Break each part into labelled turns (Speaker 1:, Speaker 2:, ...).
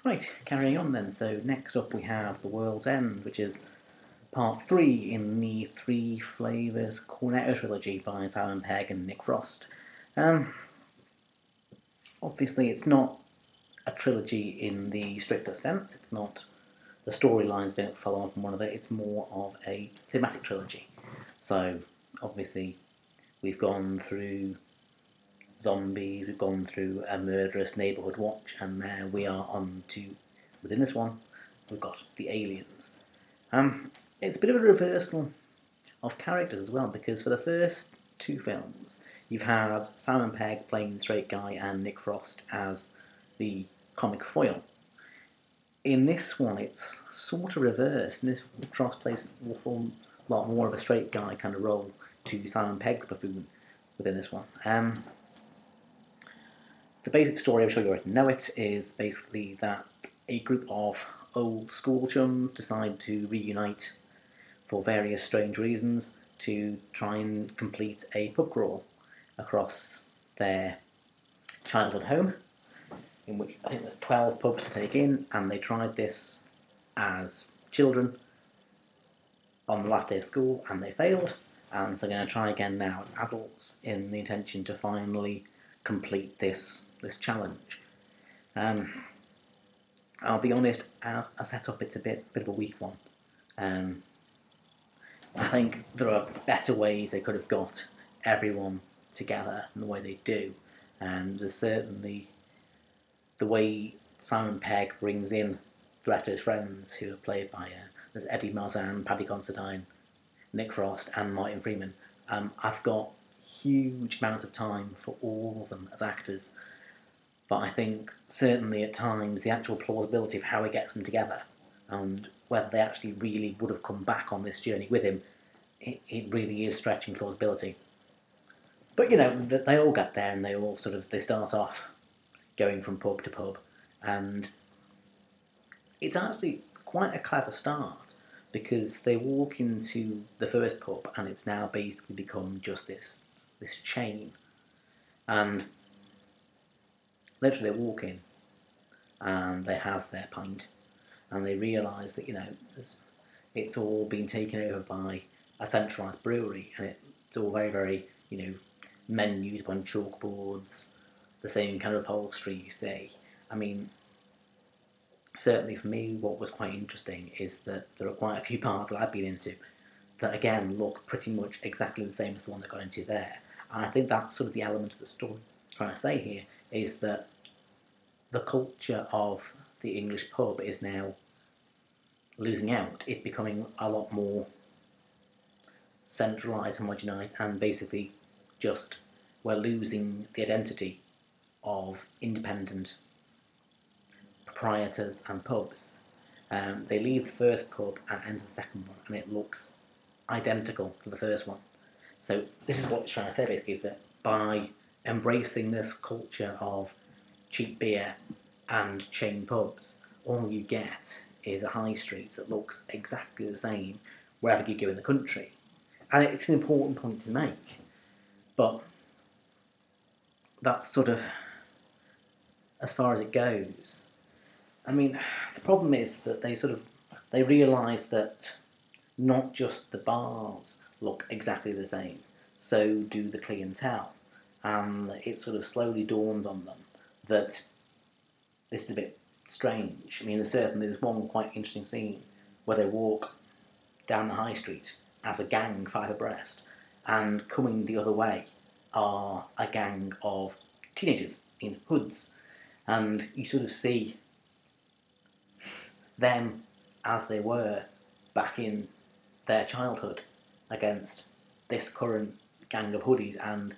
Speaker 1: Right, carrying on then. So next up we have The World's End, which is part 3 in the Three Flavours Cornetto trilogy by Simon Pegg and Nick Frost. Um, Obviously it's not a trilogy in the strictest sense. It's not, the storylines don't follow on from one another. It's more of a thematic trilogy. So obviously we've gone through zombies, we've gone through a murderous neighbourhood watch, and now we are on to, within this one, we've got the aliens. It's a bit of a reversal of characters as well, because for the first two films, you've had Simon Pegg playing the straight guy and Nick Frost as the comic foil. In this one, it's sort of reversed. Nick Frost plays an awful lot more of a straight guy kind of role to Simon Pegg's buffoon within this one. The basic story, I'm sure you already know it, is basically that a group of old school chums decide to reunite for various strange reasons to try and complete a pub crawl across their childhood home, in which I think there's 12 pubs to take in, and they tried this as children on the last day of school and they failed, and so they're going to try again now as adults in the intention to finally complete this challenge. I'll be honest, as a setup, it's a bit of a weak one. I think there are better ways they could have got everyone together than the way they do. And there's certainly the way Simon Pegg brings in the rest of his friends, who are played by there's Eddie Marsan, Paddy Considine, Nick Frost, and Martin Freeman. I've got huge amounts of time for all of them as actors, but I think certainly at times the actual plausibility of how he gets them together and whether they actually really would have come back on this journey with him, it really is stretching plausibility. But you know, they all get there, and they all they start off going from pub to pub, and it's actually quite a clever start, because they walk into the first pub and it's now basically become just this chain, and literally they walk in and they have their pint and they realise that it's all been taken over by a centralised brewery, and it's all very menus on chalkboards, the same kind of upholstery you see. I mean, certainly for me, what was quite interesting is that there are quite a few bars that I've been into that again look pretty much exactly the same as the one they got into there. And I think that's sort of the element of the story I'm trying to say here, is that the culture of the English pub is now losing out. It's becoming a lot more centralised, homogenised, and basically just we're losing the identity of independent proprietors and pubs. They leave the first pub and enter the second one, and it looks identical to the first one. So this is what it's trying to say basically, is that by embracing this culture of cheap beer and chain pubs, all you get is a high street that looks exactly the same wherever you go in the country. And it's an important point to make, but that's sort of as far as it goes. I mean, the problem is that they realise that not just the bars look exactly the same, so do the clientele, and it sort of slowly dawns on them that this is a bit strange. I mean, there's one quite interesting scene where they walk down the high street as a gang, 5 abreast, and coming the other way are a gang of teenagers in hoods, and you sort of see them as they were back in their childhood against this current gang of hoodies, and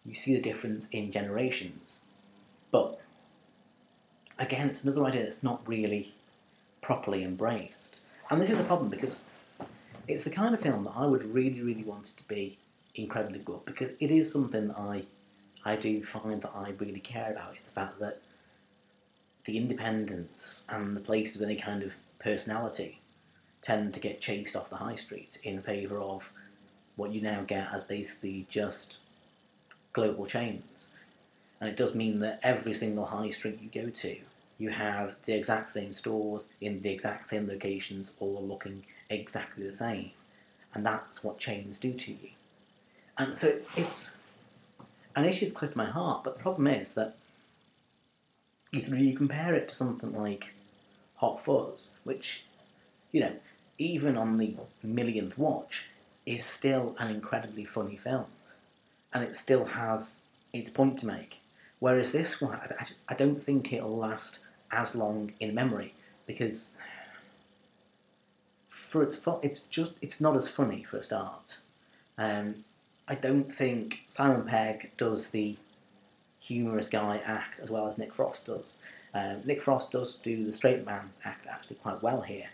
Speaker 1: you see the difference in generations. But again, it's another idea that's not really properly embraced. And this is the problem, because it's the kind of film that I would really want it to be incredibly good, because it is something that I do find that I really care about, is the fact that the independents and the places with any kind of personality tend to get chased off the high street in favour of what you now get as basically just global chains. And it does mean that every single high street you go to, you have the exact same stores in the exact same locations, all looking exactly the same, and that's what chains do to you. And so it's an issue that's close to my heart. But the problem is that you compare it to something like Hot Fuzz, which, even on the millionth watch, is still an incredibly funny film, and it still has its point to make. Whereas this one, I don't think it'll last as long in memory, because for its fun, it's not as funny for a start. I don't think Simon Pegg does the humorous guy act as well as Nick Frost does. Nick Frost does do the straight man act actually quite well here,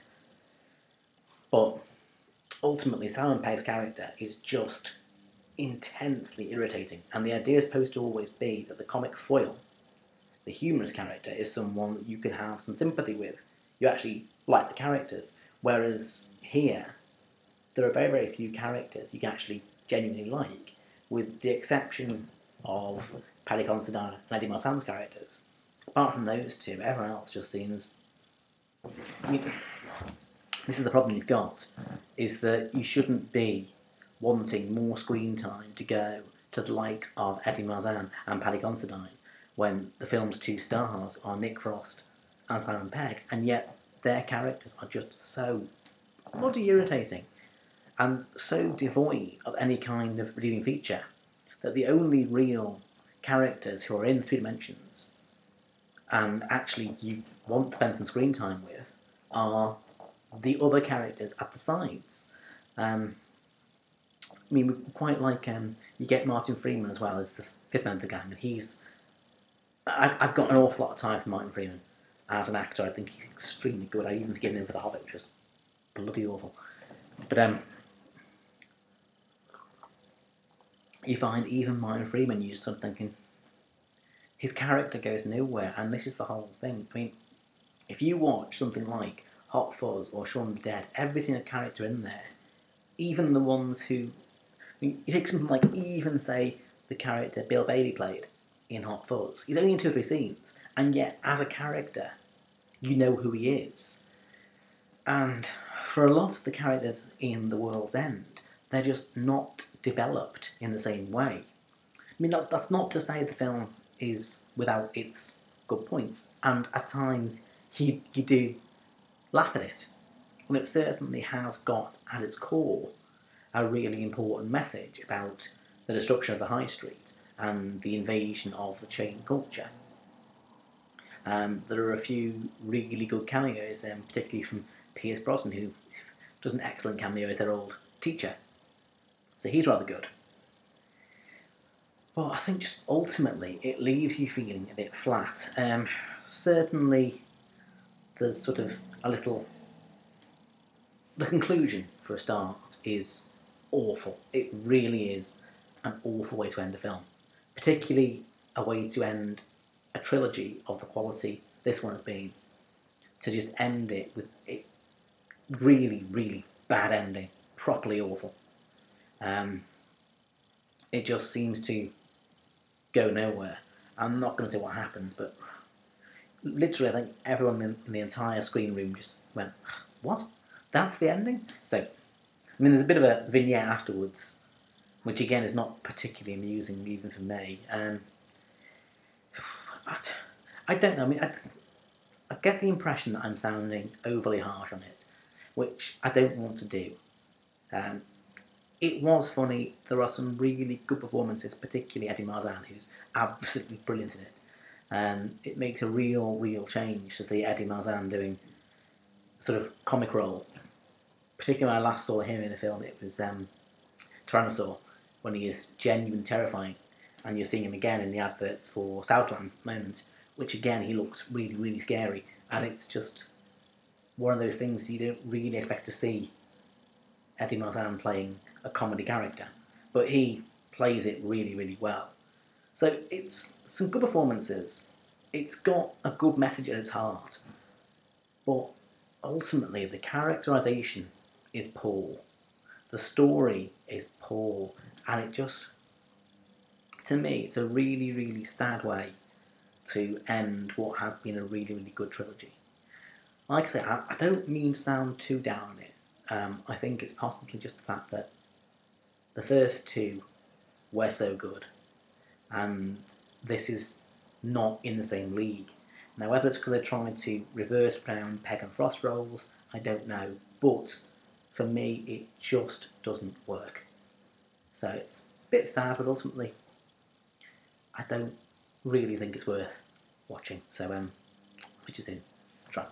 Speaker 1: but ultimately Simon Pegg's character is just intensely irritating, and the idea is supposed to always be that the comic foil, the humorous character, is someone that you can have some sympathy with. You actually like the characters, whereas here there are very, very few characters you can actually genuinely like, with the exception of Paddy Considine and Eddie Marsan's characters. Apart from those two, everyone else just seems... this is the problem you've got, is that you shouldn't be wanting more screen time to go to the likes of Eddie Marsan and Paddy Considine when the film's two stars are Nick Frost and Simon Pegg, and yet their characters are just so bloody irritating and so devoid of any kind of redeeming feature that the only real characters who are in 3 dimensions and actually you want to spend some screen time with are the other characters at the sides. We quite like, you get Martin Freeman as well as the fifth member of the gang, and I've got an awful lot of time for Martin Freeman as an actor. I think he's extremely good. I even forgiven him for The Hobbit, which was bloody awful. But you find even Martin Freeman, you just start thinking, his character goes nowhere, and this is the whole thing. I mean, if you watch something like Hot Fuzz or Shaun of the Dead, every single character in there, even the ones who... you take something like, even say, the character Bill Bailey played in Hot Fuzz. He's only in 2 or 3 scenes, and yet, as a character, you know who he is. And for a lot of the characters in The World's End, they're just not developed in the same way. I mean, that's not to say the film is without its good points, and at times you do laugh at it. And it certainly has got, at its core, a really important message about the destruction of the high street and the invasion of the chain culture. There are a few really good cameos, particularly from Pierce Brosnan, who does an excellent cameo as their old teacher. So he's rather good. But I think just ultimately it leaves you feeling a bit flat. Certainly there's sort of a little... The conclusion, for a start, is awful. It really is an awful way to end a film. Particularly a way to end a trilogy of the quality this one has been. To just end it with a really, really bad ending. Properly awful. It just seems to go nowhere. I'm not going to say what happens, but literally I think everyone in the entire screen room just went, what? That's the ending? So, I mean, there's a bit of a vignette afterwards, which again is not particularly amusing even for me. I don't know, I mean, I get the impression that I'm sounding overly harsh on it, which I don't want to do. It was funny. There are some really good performances, particularly Eddie Marsan, who's absolutely brilliant in it. It makes a real change to see Eddie Marsan doing a sort of comic role. Particularly when I last saw him in a film, it was Tyrannosaur, when he is genuinely terrifying, and you're seeing him again in the adverts for Southlands at the moment, which again he looks really, really scary, and it's just one of those things you don't really expect to see Eddie Marsan playing a comedy character, but he plays it really, really well. So it's some good performances, it's got a good message at its heart, but ultimately the characterisation is poor, the story is poor, and it just, to me, it's a really, really sad way to end what has been a really, really good trilogy. Like I say, I don't mean to sound too down on it. I think it's possibly just the fact that the first two were so good, and this is not in the same league. Now, whether it's because they're trying to reverse Brown, Pegg and Frost roles, I don't know, but for me, it just doesn't work. So it's a bit sad, but ultimately, I don't really think it's worth watching. So, which is in. Try.